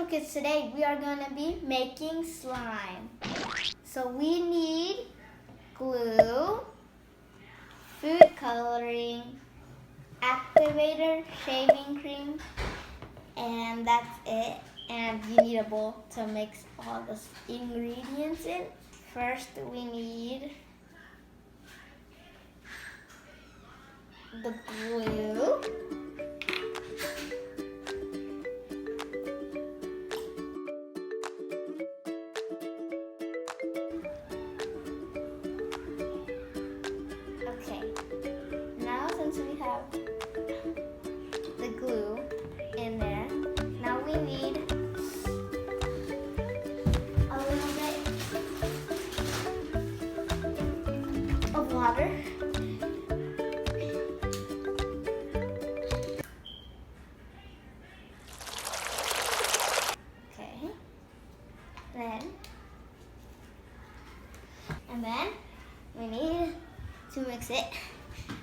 Kids, today we are going to be making slime. So we need glue, food coloring, activator, shaving cream, and that's it. And you need a bowl to mix all the ingredients in. First we need the glue. Okay, now since we have the glue in there, now we need a little bit of water. Okay, then we need to mix it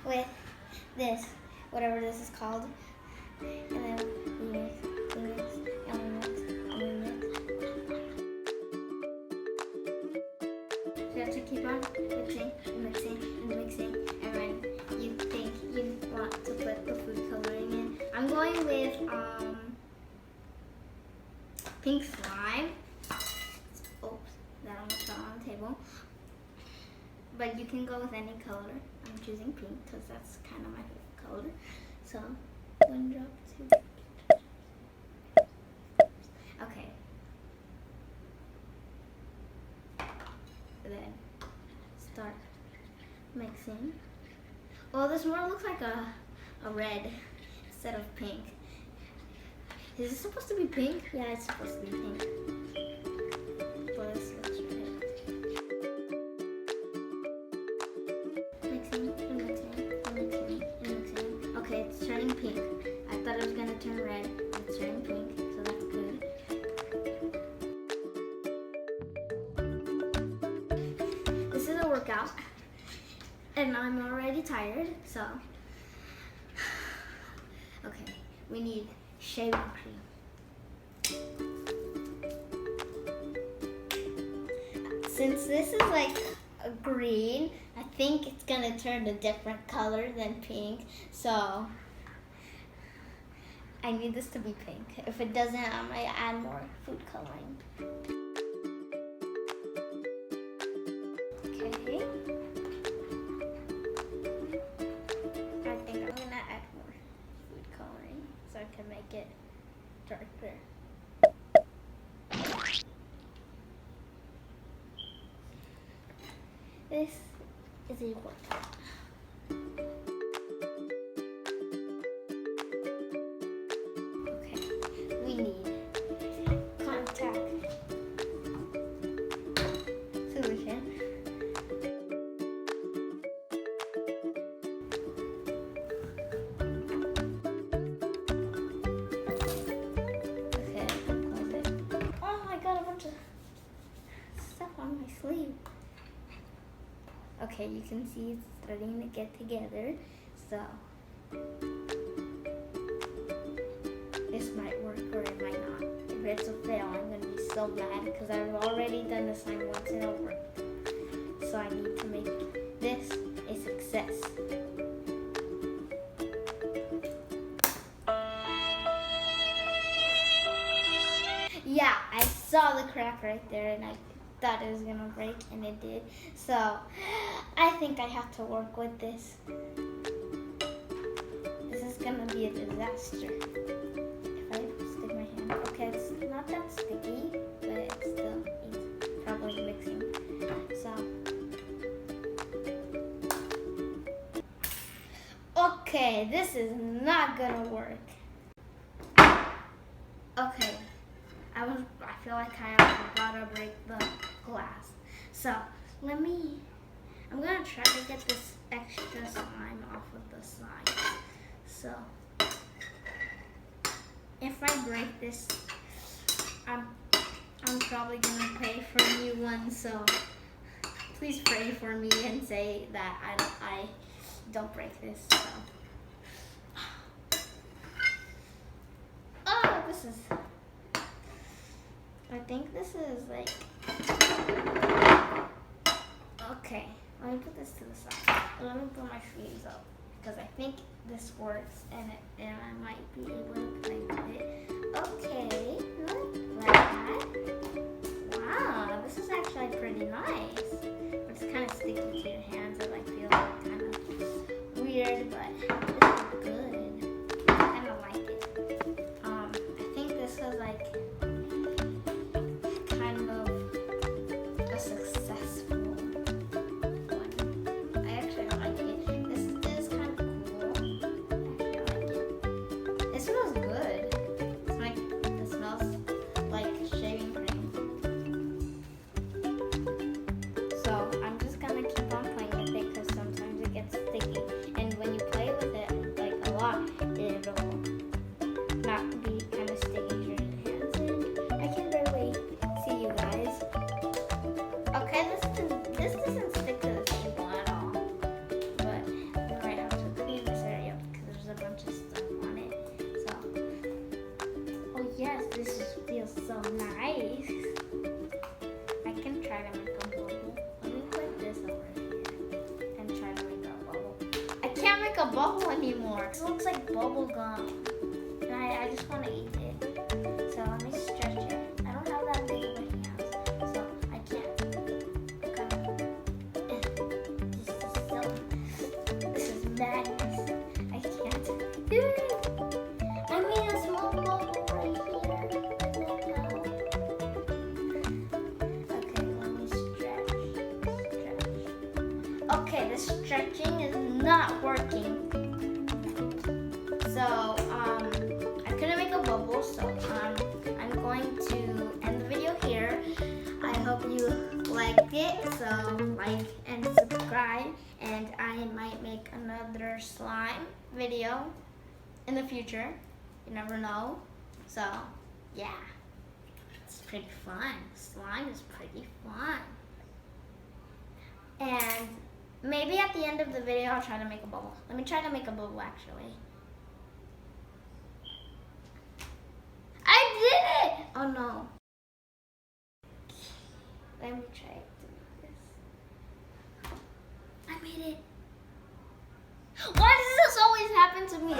with this, whatever this is called, and then we mix, and we mix, and we mix. So you have to keep on mixing and mixing and mixing, and when you think you want to put the food coloring in, I'm going with pink slime. Oops, that almost fell on the table. But you can go with any color. I'm choosing pink because that's kind of my favorite color. So, 1 drop, 2. Okay. Then, start mixing. Well, this more looks like a red instead of pink. Is it supposed to be pink? Yeah, it's supposed to be pink. Well, this looks red. Okay, it's turning pink. I thought it was gonna turn red. It's turning pink, so that's good. This is a workout, and I'm already tired, so. Okay, we need shaving cream. Since this is like a green, I think it's gonna turn a different color than pink, so I need this to be pink. If it doesn't, I might add more food coloring. Okay. I think I'm gonna add more food coloring so I can make it darker. This is a workout. Okay, we need contact solution. Okay, close it. Oh, I got a bunch of stuff on my sleeve. Okay, you can see it's starting to get together, so this might work or it might not. If it's a fail, I'm going to be so mad because I've already done the slime once and it worked. So I need to make this a success. Yeah, I saw the crack right there and I thought it was gonna break, and it did. So I think I have to work with this. This is gonna be a disaster if I stick my hand. Okay, it's not that sticky, but it's still probably mixing. So okay, this is not gonna work. Okay. I feel like I forgot to break the glass. So I'm gonna try to get this extra slime off of the sides. So if I break this, I'm probably gonna pay for a new one. So please pray for me and say that I don't break this. So. Oh, this is I think this is like, okay, let me put this to the side. Let me put my sleeves up because I think this works and I might be able to play with it. Okay, like that. Wow, this is actually pretty nice. But it's kind of sticky to your hands. It like feels like kind of weird, but this is good. I kind of like it. I think this was like kind of a successful one. I actually like it. This is kind of cool. I actually like it. It smells good. It smells like shaving cream. So I'm just gonna keep on playing with it because sometimes it gets sticky. And when you play with it like a lot, it'll not be kind of sticky to your hands. And I can barely see you guys. Okay, this doesn't stick to the table at all. But we might have to clean this area up because there's a bunch of stuff on it. So, oh yes, this just feels so nice. I can try to make a bubble. Let me put this over here and try to make a bubble. I can't make a bubble anymore. It looks like bubble gum. And I just want to eat it. So let me stretch it. I don't have that big of a hands, so I can't. This is madness. I can't. I made a small bubble right here. Okay, let me stretch. Okay, the stretching is not working. So, I couldn't make a bubble, so I'm going to end the video here. I hope you liked it, so like and subscribe, and I might make another slime video in the future. You never know. So, yeah, it's pretty fun. Slime is pretty fun. And maybe at the end of the video, I'll try to make a bubble. Let me try to make a bubble, actually. I did it! Oh no. Let me try to do this. I made it. Why does this always happen to me?